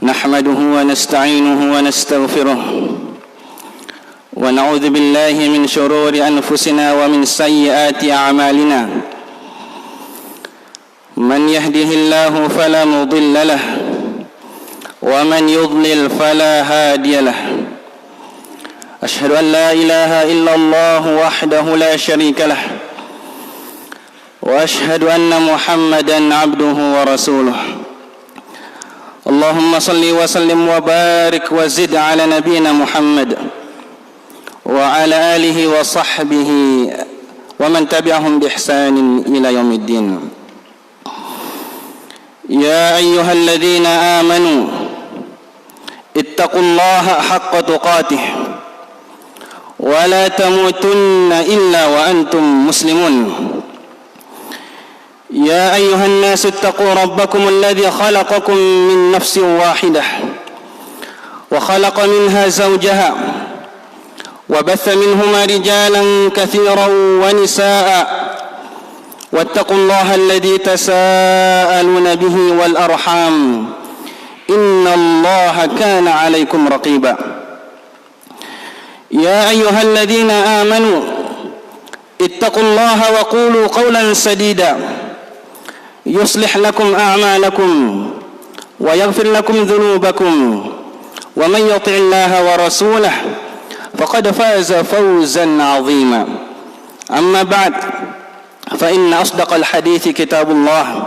نحمده ونستعينه ونستغفره ونعوذ بالله من شرور أنفسنا ومن سيئات أعمالنا من يهده الله فلا مضل له ومن يضلل فلا هادي له أشهد أن لا إله إلا الله وحده لا شريك له وأشهد أن محمدا عبده ورسوله اللهم صل وسلم وبارك وزد على نبينا محمد وعلى آله وصحبه ومن تبعهم بإحسان إلى يوم الدين يا أيها الذين آمنوا اتقوا الله حق تقاته ولا تموتن إلا وأنتم مسلمون يا أيها الناس اتقوا ربكم الذي خلقكم من نفس واحدة وخلق منها زوجها وبث منهما رجالا كثيرا ونساء واتقوا الله الذي تساءلون به والأرحام إن الله كان عليكم رقيبا يا أيها الذين آمنوا اتقوا الله وقولوا قولا سديدا يصلح لكم أعمالكم ويغفر لكم ذنوبكم ومن يطع الله ورسوله فقد فاز فوزا عظيما أما بعد فإن أصدق الحديث كتاب الله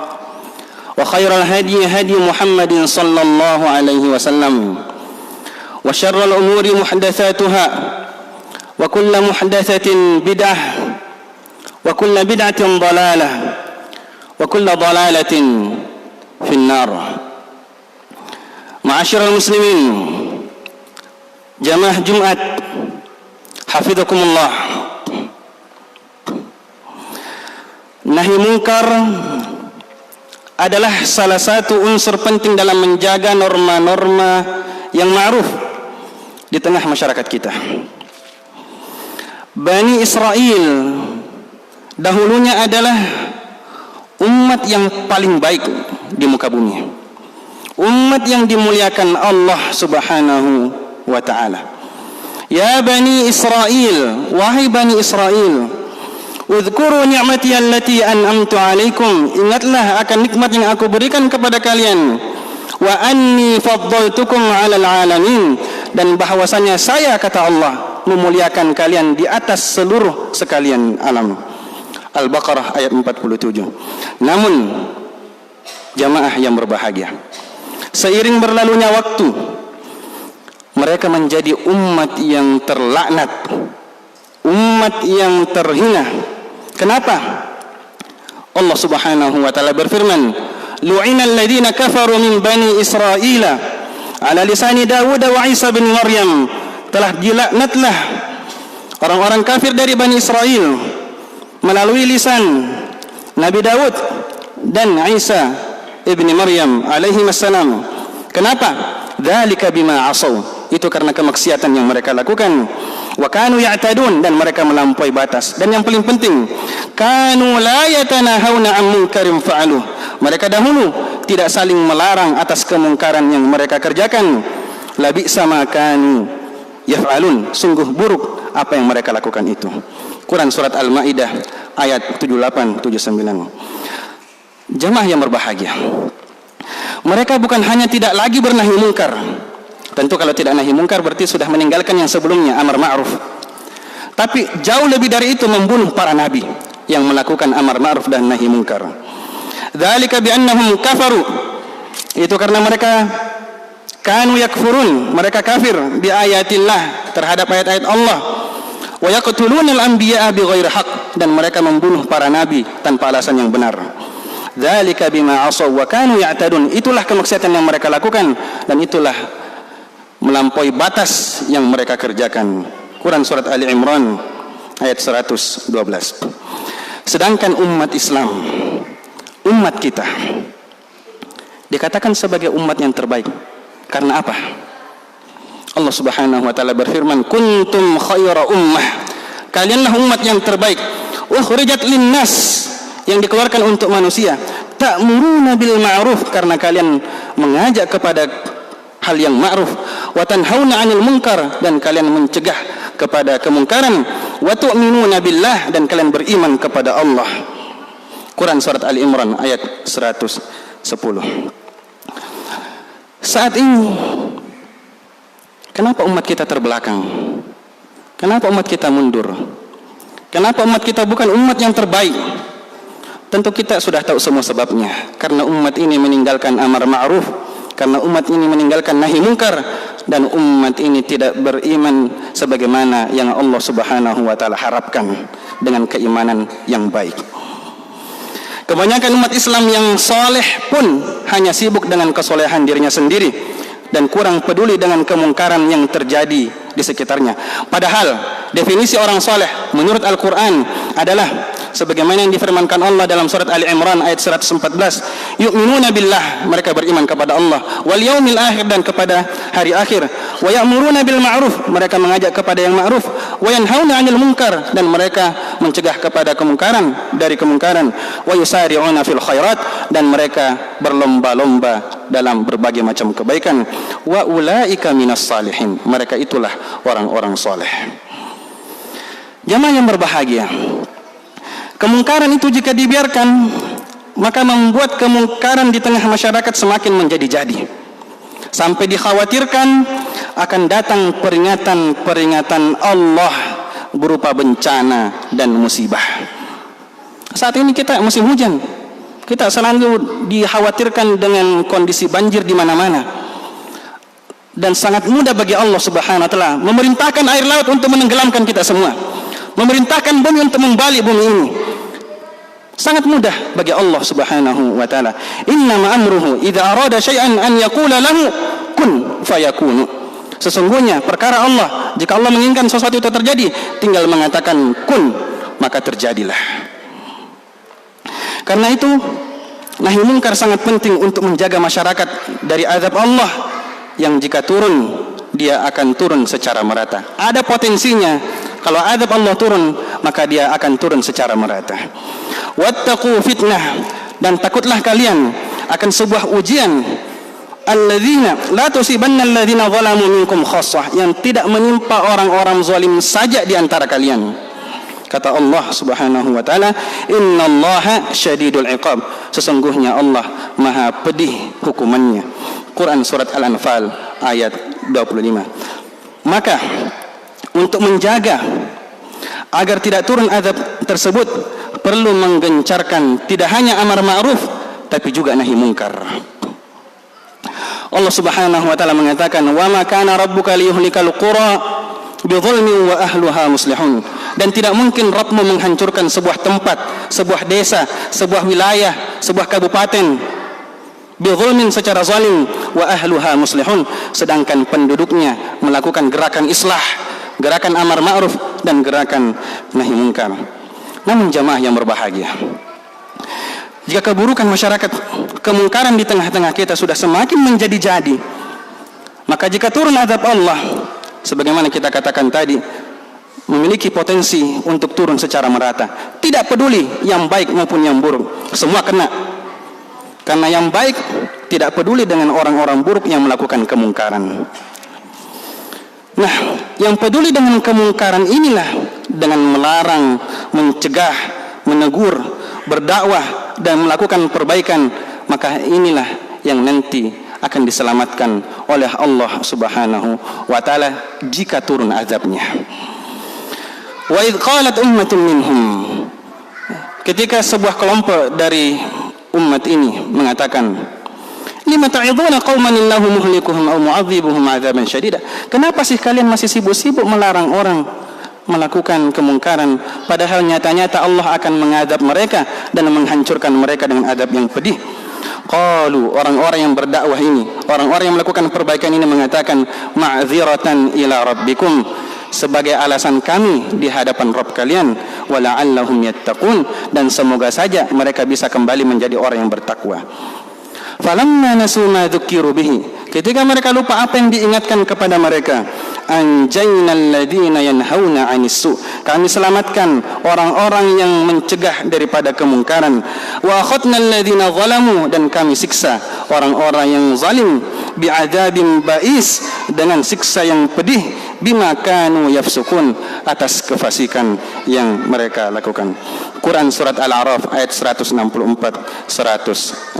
وخير الهدي هدي محمد صلى الله عليه وسلم وشر الأمور محدثاتها وكل محدثة بدعة وكل بدعة ضلالة وكل ضلالة في النار معاشر المسلمين jamaah Jumat hafizakumullah. Nahi mungkar adalah salah satu unsur penting dalam menjaga norma-norma yang ma'ruf di tengah masyarakat kita. Bani Israel dahulunya adalah umat yang paling baik di muka bumi, umat yang dimuliakan Allah Subhanahu wa ta'ala. Ya Bani Israel, wahai Bani Israel, udhkuru ni'mati allati an'amtu alaikum, ingatlah akan nikmat yang aku berikan kepada kalian, wa anni faddaltukum 'alal 'alamin, dan bahwasanya saya, kata Allah, memuliakan kalian di atas seluruh sekalian alam. Al-Baqarah ayat 47. Namun jamaah yang berbahagia, seiring berlalunya waktu, mereka menjadi umat yang terlaknat, umat yang terhina. Kenapa? Allah Subhanahu wa ta'ala berfirman, lu'inal ladzina kafaru min bani Israila ala lisani Dawud wa Isa bin Maryam, telah dilaknatlah orang-orang kafir dari Bani Israel melalui lisan Nabi Dawud dan Isa ibni Maryam alaihi wassalam. Kenapa? Dzalika bima asaw, itu karena kemaksiatan yang mereka lakukan. Wa kanu ya'tadun, dan mereka melampaui batas. Dan yang paling penting, kanu la yatanahawna 'an munkarin fa'aluh, mereka dahulu tidak saling melarang atas kemungkaran yang mereka kerjakan. Labi'sa ma kanu yaf'alun, sungguh buruk apa yang mereka lakukan itu. Quran surat Al-Maidah ayat 78-79. Jamaah yang berbahagia, mereka bukan hanya tidak lagi bernahi mungkar. Tentu kalau tidak nahi mungkar berarti sudah meninggalkan yang sebelumnya, amar ma'ruf. Tapi jauh lebih dari itu, membunuh para nabi yang melakukan amar ma'ruf dan nahi mungkar. Dzalika bi annahum kafaru, itu karena mereka kanu yakfurun, mereka kafir bi ayatillah, terhadap ayat-ayat Allah. Wa yaqtuluna al-anbiya'a bighairi haqq, dan mereka membunuh para nabi tanpa alasan yang benar. Dzalika bima asaw wa kanu ya'tadun, itulah kemaksiatan yang mereka lakukan dan itulah melampaui batas yang mereka kerjakan. Quran surat Ali Imran ayat 112. Sedangkan umat Islam, umat kita, dikatakan sebagai umat yang terbaik. Karena apa? Allah Subhanahu wa ta'ala berfirman, kuntum khaira ummah, kalianlah umat yang terbaik, ukhrijat linnas, yang dikeluarkan untuk manusia, ta'muruna bil ma'ruf, karena kalian mengajak kepada hal yang ma'ruf, wa tanhauna 'anil munkar, dan kalian mencegah kepada kemungkaran, wa tu'minuna billah, dan kalian beriman kepada Allah. Quran surat Ali Imran ayat 110. Saat ini kenapa umat kita terbelakang? Kenapa umat kita mundur? Kenapa umat kita bukan umat yang terbaik? Tentu kita sudah tahu semua sebabnya. Karena umat ini meninggalkan amar ma'ruf, karena umat ini meninggalkan nahi mungkar, dan umat ini tidak beriman sebagaimana yang Allah Subhanahu wa taala harapkan dengan keimanan yang baik. Kebanyakan umat Islam yang soleh pun hanya sibuk dengan kesolehan dirinya sendiri dan kurang peduli dengan kemungkaran yang terjadi di sekitarnya. Padahal definisi orang soleh menurut Al-Quran adalah sebagaimana yang difirmankan Allah dalam surat Ali Imran ayat 114, yu'minuna billah, mereka beriman kepada Allah, wal yaumil akhir, dan kepada hari akhir, wa ya'muruna bil ma'ruf, mereka mengajak kepada yang ma'ruf, wa yanhauna 'anil munkar, dan mereka mencegah kepada kemungkaran, dari kemungkaran, wa yusari'una fil khairat, dan mereka berlomba-lomba dalam berbagai macam kebaikan, wa ulaika minas salihin, mereka itulah orang-orang soleh. Jamaah yang berbahagia, kemungkaran itu jika dibiarkan, maka membuat kemungkaran di tengah masyarakat semakin menjadi-jadi, sampai dikhawatirkan akan datang peringatan-peringatan Allah berupa bencana dan musibah. Saat ini kita musim hujan, kita selalu dikhawatirkan dengan kondisi banjir di mana-mana, dan sangat mudah bagi Allah Subhanahu wa taala memerintahkan air laut untuk menenggelamkan kita semua, memerintahkan bumi untuk membalik bumi ini. Sangat mudah bagi Allah Subhanahu wa taala. Innama amruhu idza arada syai'an an yaqula lahu kun fayakunu. Sesungguhnya perkara Allah, jika Allah menginginkan sesuatu itu terjadi, tinggal mengatakan kun, maka terjadilah. Karena itu nahi munkar sangat penting untuk menjaga masyarakat dari azab Allah yang jika turun, dia akan turun secara merata. Ada potensinya kalau azab Allah turun, maka dia akan turun secara merata. Wattaqu fitnah, dan takutlah kalian akan sebuah ujian, alladzina la tusibanna alladzina zalamu minkum khassah, yang tidak menimpa orang-orang zalim saja di antara kalian. Kata Allah Subhanahu wa taala, innallaha syadidul iqab, sesungguhnya Allah maha pedih hukumannya. Quran surat Al-Anfal ayat 25. Maka untuk menjaga agar tidak turun azab tersebut, perlu menggencarkan tidak hanya amar ma'ruf tapi juga nahi mungkar. Allah Subhanahu wa taala mengatakan, wa ma kana rabbuka liyuhlikal qura bidzulmin wa ahluha muslihun, dan tidak mungkin Rabbmu menghancurkan sebuah tempat, sebuah desa, sebuah wilayah, sebuah kabupaten bidzulmin, secara zalim, wa ahluha muslihun, sedangkan penduduknya melakukan gerakan islah, gerakan amar ma'ruf, dan gerakan nahi mungkar. Namun jamaah yang berbahagia, jika keburukan masyarakat, kemungkaran di tengah-tengah kita sudah semakin menjadi-jadi, maka jika turun azab Allah, sebagaimana kita katakan tadi, memiliki potensi untuk turun secara merata. Tidak peduli yang baik maupun yang buruk, semua kena. Karena yang baik tidak peduli dengan orang-orang buruk yang melakukan kemungkaran. Nah, yang peduli dengan kemungkaran inilah dengan melarang, mencegah, menegur, berdakwah, dan melakukan perbaikan, maka inilah yang nanti akan diselamatkan oleh Allah Subhanahu wa taala jika turun azabnya. Wa idz qalat ummatun minhum, ketika sebuah kelompok dari umat ini mengatakan, lima ta'iduna qauman illahu muhlikuhum aw mu'adzibuhum 'adzaban syadida, kenapa sih kalian masih sibuk-sibuk melarang orang melakukan kemungkaran, padahal nyata-nyata Allah akan mengadab mereka dan menghancurkan mereka dengan adab yang pedih. Qalu, orang-orang yang berdakwah ini, orang-orang yang melakukan perbaikan ini mengatakan, ma'dziratan ila rabbikum, sebagai alasan kami di hadapan Rabb kalian, wala'allahum yattaqun, dan semoga saja mereka bisa kembali menjadi orang yang bertakwa. Falamma nasu ma dzukiru bihi, ketika mereka lupa apa yang diingatkan kepada mereka, anjaynal ladzina yanhauna 'anis su, kami selamatkan orang-orang yang mencegah daripada kemungkaran, wa akhadnal ladzina zalamu, dan kami siksa orang-orang yang zalim, bi'adzabin ba'is, dengan siksa yang pedih, bima kanu yafsukun, atas kefasikan yang mereka lakukan. Quran surat Al-A'raf ayat 164 165.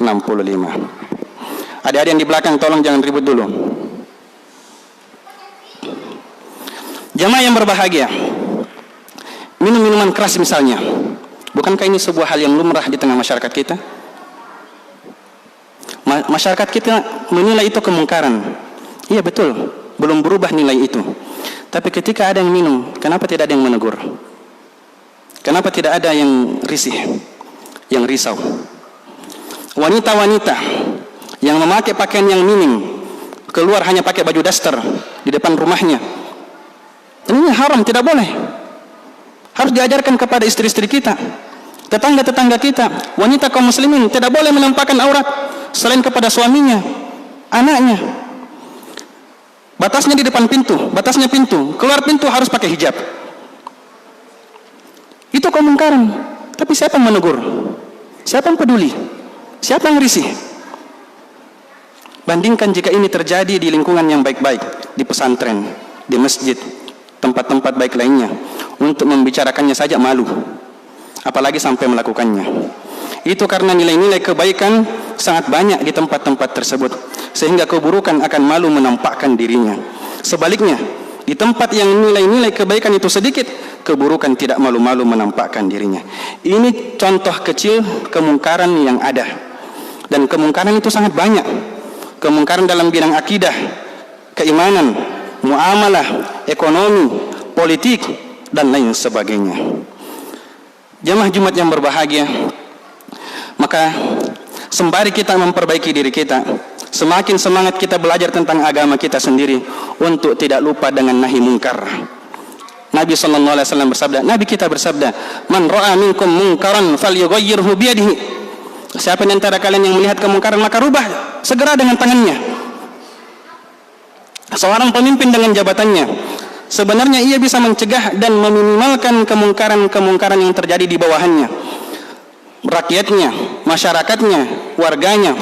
Adik-adik yang di belakang tolong jangan ribut dulu. Jamaah yang berbahagia, minum minuman keras misalnya, bukankah ini sebuah hal yang lumrah di tengah masyarakat kita? Masyarakat kita menilai itu kemungkaran. Iya betul, belum berubah nilai itu. Tapi ketika ada yang minum, kenapa tidak ada yang menegur? Kenapa tidak ada yang risih, yang risau? Wanita-wanita yang memakai pakaian yang minim, keluar hanya pakai baju daster di depan rumahnya, ini haram, tidak boleh. Harus diajarkan kepada istri-istri kita, tetangga-tetangga kita, wanita kaum muslimin tidak boleh menampakkan aurat selain kepada suaminya, anaknya. Batasnya di depan pintu, batasnya pintu, keluar pintu harus pakai hijab. Itu kemungkaran. Tapi siapa yang menegur? Siapa yang peduli? Siapa yang risih? Bandingkan jika ini terjadi di lingkungan yang baik-baik, di pesantren, di masjid, tempat-tempat baik lainnya, untuk membicarakannya saja malu, apalagi sampai melakukannya. Itu karena nilai-nilai kebaikan sangat banyak di tempat-tempat tersebut, sehingga keburukan akan malu menampakkan dirinya. Sebaliknya, di tempat yang nilai-nilai kebaikan itu sedikit, keburukan tidak malu-malu menampakkan dirinya. Ini contoh kecil kemungkaran yang ada, dan kemungkaran itu sangat banyak. Kemungkaran dalam bidang akidah, keimanan, muamalah, ekonomi, politik, dan lain sebagainya. Jamaah Jumat yang berbahagia, maka sembari kita memperbaiki diri kita, semakin semangat kita belajar tentang agama kita sendiri untuk tidak lupa dengan nahi mungkar. Nabi SAW bersabda, Nabi kita bersabda, man ra'a minkum munkaran falyughayyirhu biyadihi. Siapa di antara kalian yang melihat kemungkaran, maka rubah segera dengan tangannya. Seorang pemimpin dengan jabatannya, sebenarnya ia bisa mencegah dan meminimalkan kemungkaran-kemungkaran yang terjadi di bawahannya, rakyatnya, masyarakatnya, warganya.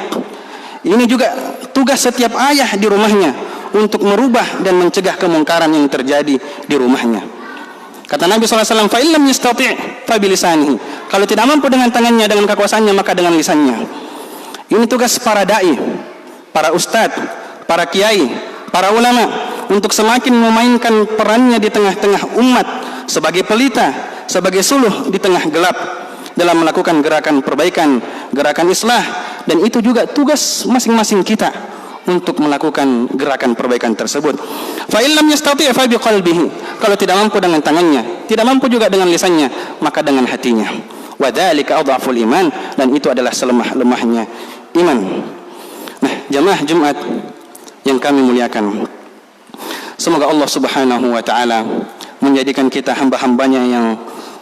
Ini juga tugas setiap ayah di rumahnya untuk merubah dan mencegah kemungkaran yang terjadi di rumahnya. Kata Nabi SAW, fa illam yastati' fa bilisanihi. Kalau tidak mampu dengan tangannya, dengan kekuasaannya, maka dengan lisannya. Ini tugas para dai, para ustadz, para kiai, para ulama, untuk semakin memainkan perannya di tengah-tengah umat sebagai pelita, sebagai suluh di tengah gelap dalam melakukan gerakan perbaikan, gerakan islah. Dan itu juga tugas masing-masing kita untuk melakukan gerakan perbaikan tersebut. Fa illam yastati' fa biqalbihi. Kalau tidak mampu dengan tangannya, tidak mampu juga dengan lisannya, maka dengan hatinya. Wa dzalika adhaful iman, dan itu adalah selemah-lemahnya iman. Nah, jamaah Jumat yang kami muliakan, semoga Allah Subhanahu wa taala menjadikan kita hamba-hambanya yang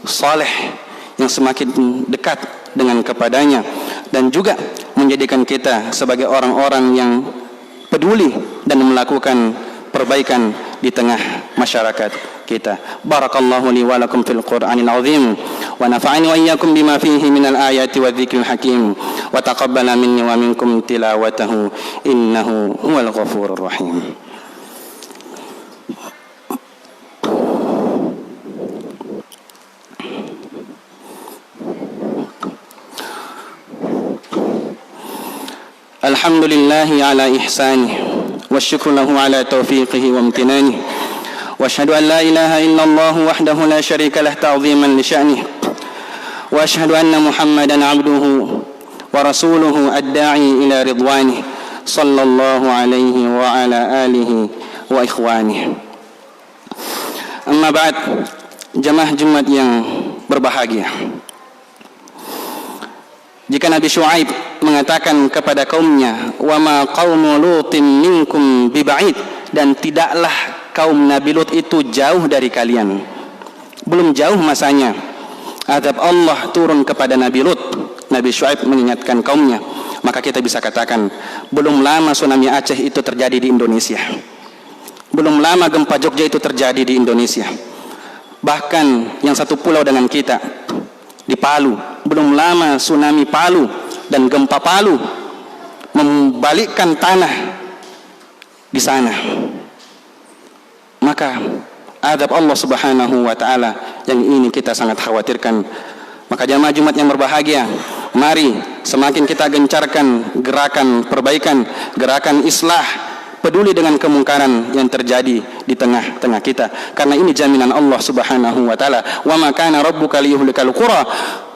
saleh, yang semakin dekat dengan kepadanya, dan juga menjadikan kita sebagai orang-orang yang peduli dan melakukan perbaikan di tengah masyarakat kita. Barakallahu li wa lakum fil Qur'anil azim, wa nafa'ani wa iyyakum bima fihi minal ayati wadh-dhikril hakim, wa taqabbala minni wa minkum tilawatahu innahu huwal ghafurur rahim. Alhamdulillahi ala ihsanih, wa syukru lahu ala taufiqihi wa amtinanih, wa ashhadu an la ilaha illallah wahdahu la syarika lah ta'ziman li sya'nih, wa ashhadu anna Muhammadan abduhu wa rasuluhu ad-da'i ila ridwanih, sallallahu alaihi wa ala alihi wa ikhwanih. Amma ba'd, jamaah Jumat yang berbahagia, jika Nabi Syuaib mengatakan kepada kaumnya, wa ma qaumu lutin minkum biba'id, dan tidaklah kaum Nabi Lut itu jauh dari kalian, belum jauh masanya azab Allah turun kepada Nabi Lut. Nabi Syuaib mengingatkan kaumnya, maka kita bisa katakan belum lama tsunami Aceh itu terjadi di Indonesia, belum lama gempa Jogja itu terjadi di Indonesia, bahkan yang satu pulau dengan kita di Palu, belum lama tsunami Palu dan gempa Palu membalikkan tanah di sana, maka azab Allah Subhanahu wa taala yang ini kita sangat khawatirkan. Maka jamaah Jumat yang berbahagia, mari semakin kita gencarkan gerakan perbaikan, gerakan islah, peduli dengan kemungkaran yang terjadi di tengah-tengah kita, karena ini jaminan Allah Subhanahu wa taala, wa ma kana rabbuka liyuhlikal qura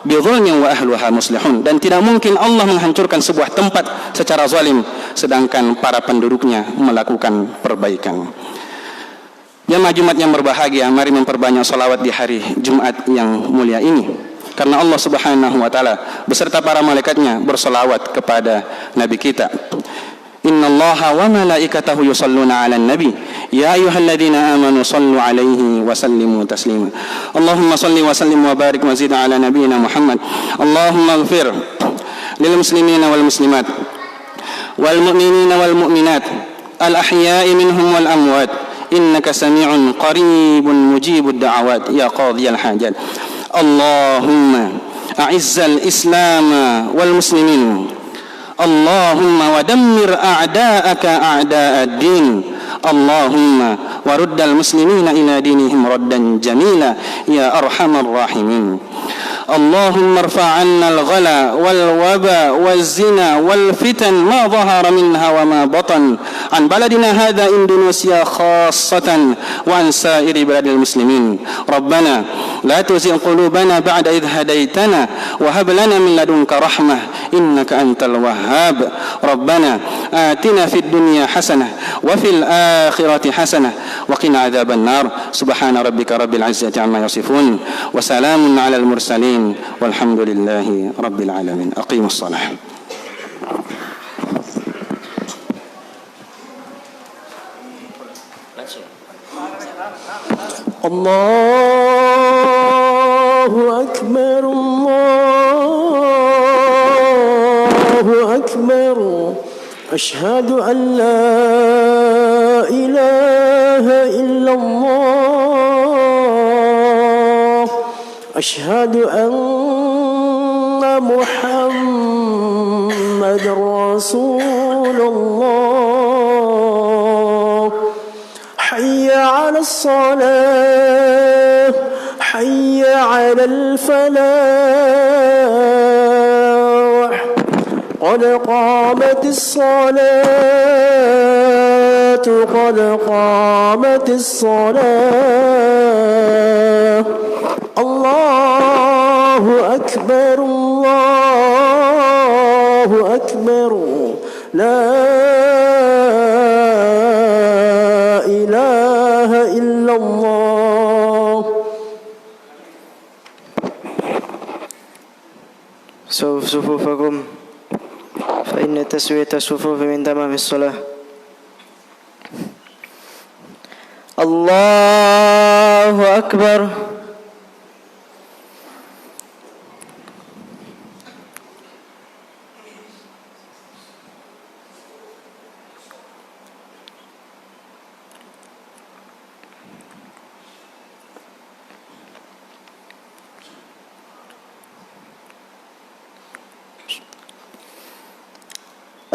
bidzulmin wa ahluha muslihun. Dan tidak mungkin Allah menghancurkan sebuah tempat secara zalim sedangkan para penduduknya melakukan perbaikan. Jamaah Jumat yang berbahagia, mari memperbanyak salawat di hari Jumat yang mulia ini, karena Allah Subhanahu wa taala beserta para malaikatnya bersalawat kepada nabi kita. Innallaha wa malaikatahu yusalluna 'alan nabi ya ayyuhalladzina amanu sallu 'alaihi wa sallimu taslima. Allahumma salli wa sallim wa barik wa zid 'ala nabiyyina Muhammad. Allahumma ighfir lil muslimina wal muslimat wal mu'minina wal mu'minat al ahya'i minhum wal amwat innaka sami'un qaribun mujibud da'awat ya qadhiyal hajat. Allahumma a'izzal islam wal muslimin, Allahumma wadammir a'da'aka a'da'ad din, Allahumma waruddal muslimina ila dinihim raddan jamila ya arhamar rahimin. Allahumma irfa' 'anna al-ghala wal waba waz zina wal fitan ma dhahara minha wa ma batan an baladina hadha Indonesia khassatan wa an sa'iri baladil muslimin. Rabbana la tuzigh qulubana ba'da idh hadaytana wa hab lana min ladunka rahmah innaka antal wahhab. Rabbana atina fid dunya hasanah wa fil akhirati hasanah wa qina adzaban nar. Subhana rabbika rabbil izzati amma yasifun wa salamun 'alal mursalin walhamdulillahi rabbil alamin. Aqimus shalah. Allahu akbar, Allahu akbar, asyhadu an la ilaha illallah, asyhadu anna Muhammadar Rasulullah. Hayya 'alas salah, hayya 'alal falah, qad qamatis salatu, qad qamatis salah. Allahu akbar, Allahu akbar, la ilaha illallah. Sawfu sufufakum fa inna taswiyata sufufi min tamami shalah. Allahu akbar.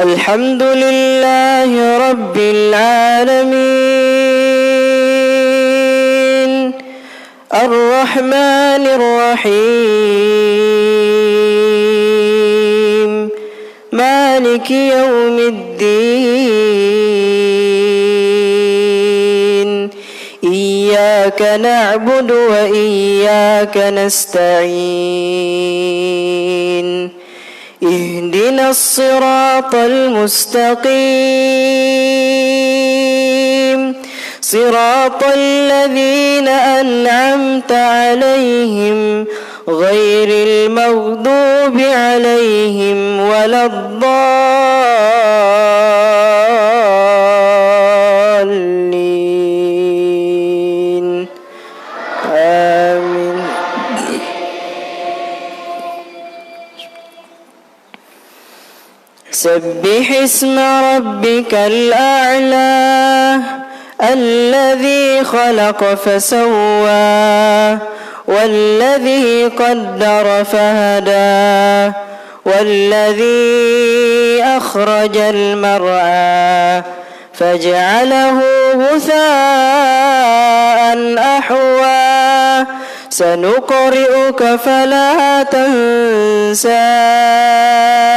Alhamdulillahi Rabbil Alamin, Ar-Rahmanir Rahim, Maliki Yawmiddin, Iyyaka na'budu wa iyyaka nasta'in, اهدنا الصراط المستقيم صراط الذين أنعمت عليهم غير المغضوب عليهم ولا الضالين. آمين. سبح اسم ربك الأعلى الذي خلق فسوى والذي قدر فهدى والذي أخرج المرعى فجعله غثاء أحوى سنقرئك فلا تنسى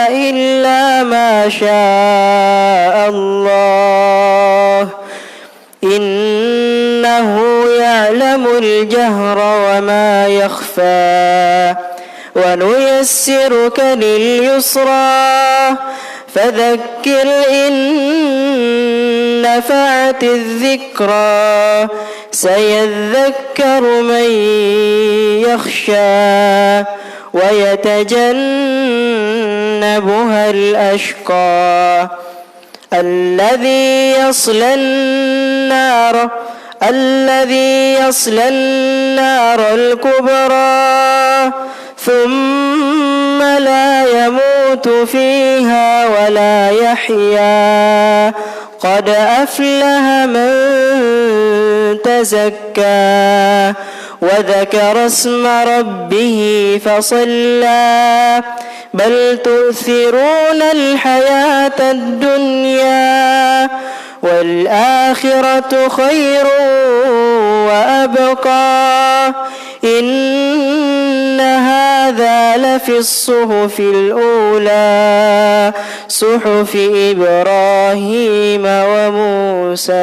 إلا ما شاء الله إنه يعلم الجهر وما يخفى ونيسرك لليسرى فذكر إن نفعت الذكرى سيذكر من يخشى ويتجنبها الأشقى الذي يصلى النار الكبرى ثم لا يموت فيها ولا يحيا قد أفلح من تزكى وذكر اسم ربه فصلى بل تؤثرون الحياة الدنيا والآخرة خير وأبقى إن هذا لفي الصحف الأولى صحف إبراهيم وموسى.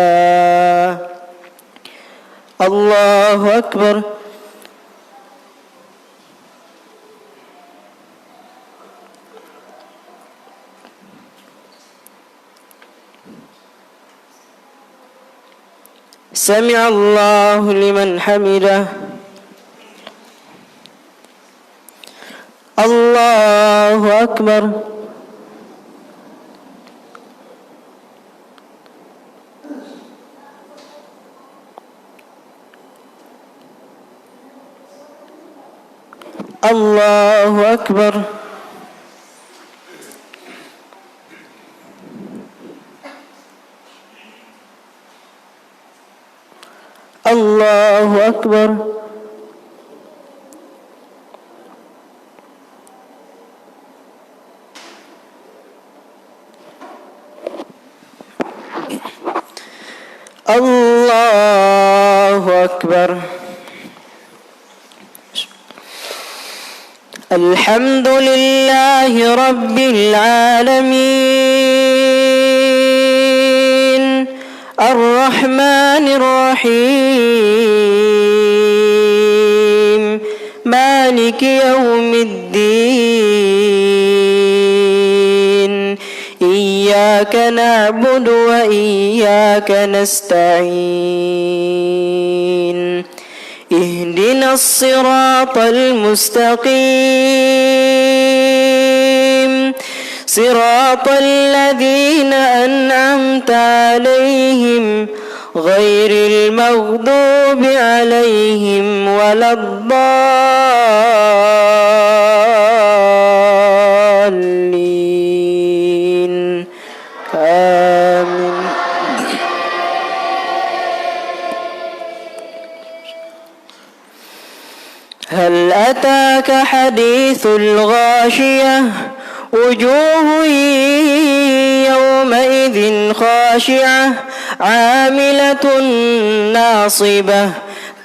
الله أكبر. سمع الله لمن حمده. الله أكبر. الله أكبر. الله أكبر. الله أكبر. الحمد لله رب العالمين الرحمن الرحيم مالك يوم الدين إياك نعبد وإياك نستعين اهدنا الصراط المستقيم صراط الذين أنعمت عليهم غير المغضوب عليهم ولا الضالين آمين. هل أتاك حديث الغاشية وجوه يومئذ خاشعة عاملة ناصبة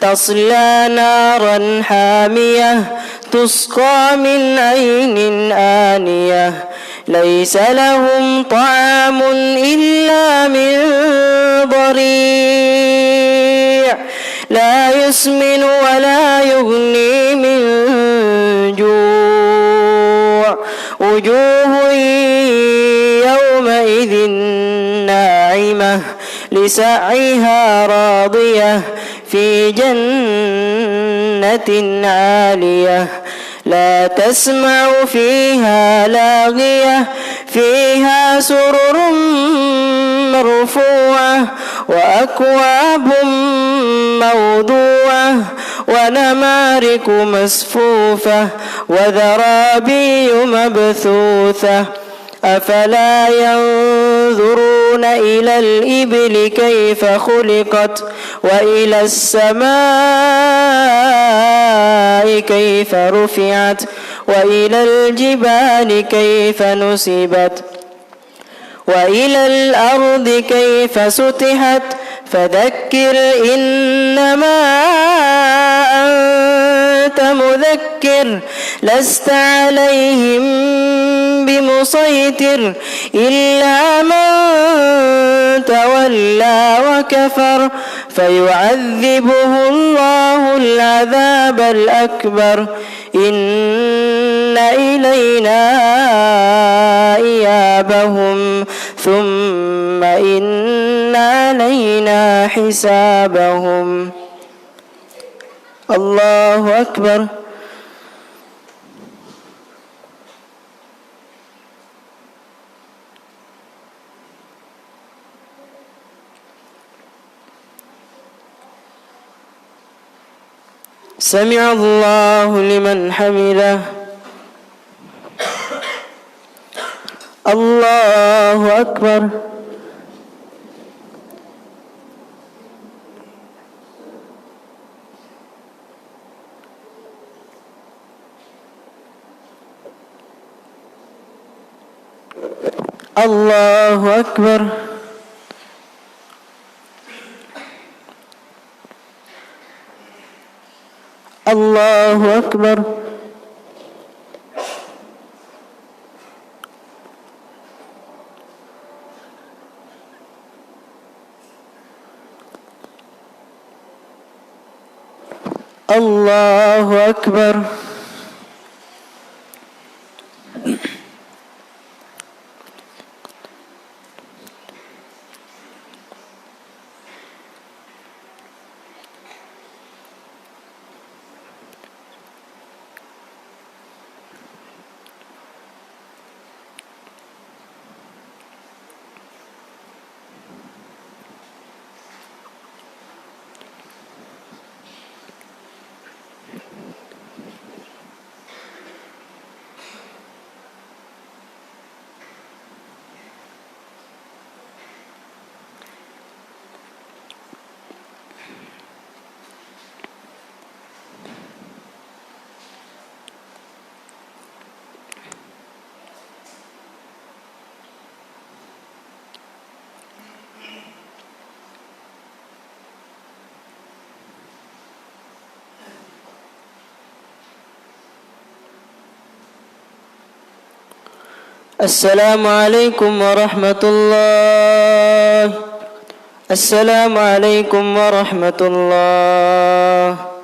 تصلى نارا حامية تسقى من عين آنية ليس لهم طعام إلا من ضريع لا يسمن ولا يغني من جوع وجوه يومئذ ناعمة لسعيها راضية في جنة عالية لا تسمع فيها لاغية فيها سرر مرفوعة وأكواب موضوعة ونمارق مصفوفة وزرابي مبثوثة أفلا ينظرون إلى الإبل كيف خلقت وإلى السماء كيف رفعت وإلى الجبال كيف نصبت وإلى الأرض كيف سطحت فذكر إنما أنت مذكر لست عليهم بمسيطر إلا من تولى وكفر فيعذبه الله العذاب الأكبر إن إلينا إيابهم ثم إن علينا حسابهم. الله أكبر. سمع الله لمن حمده. الله أكبر. الله أكبر. الله أكبر. الله أكبر. السلام عليكم ورحمة الله. السلام عليكم ورحمة الله.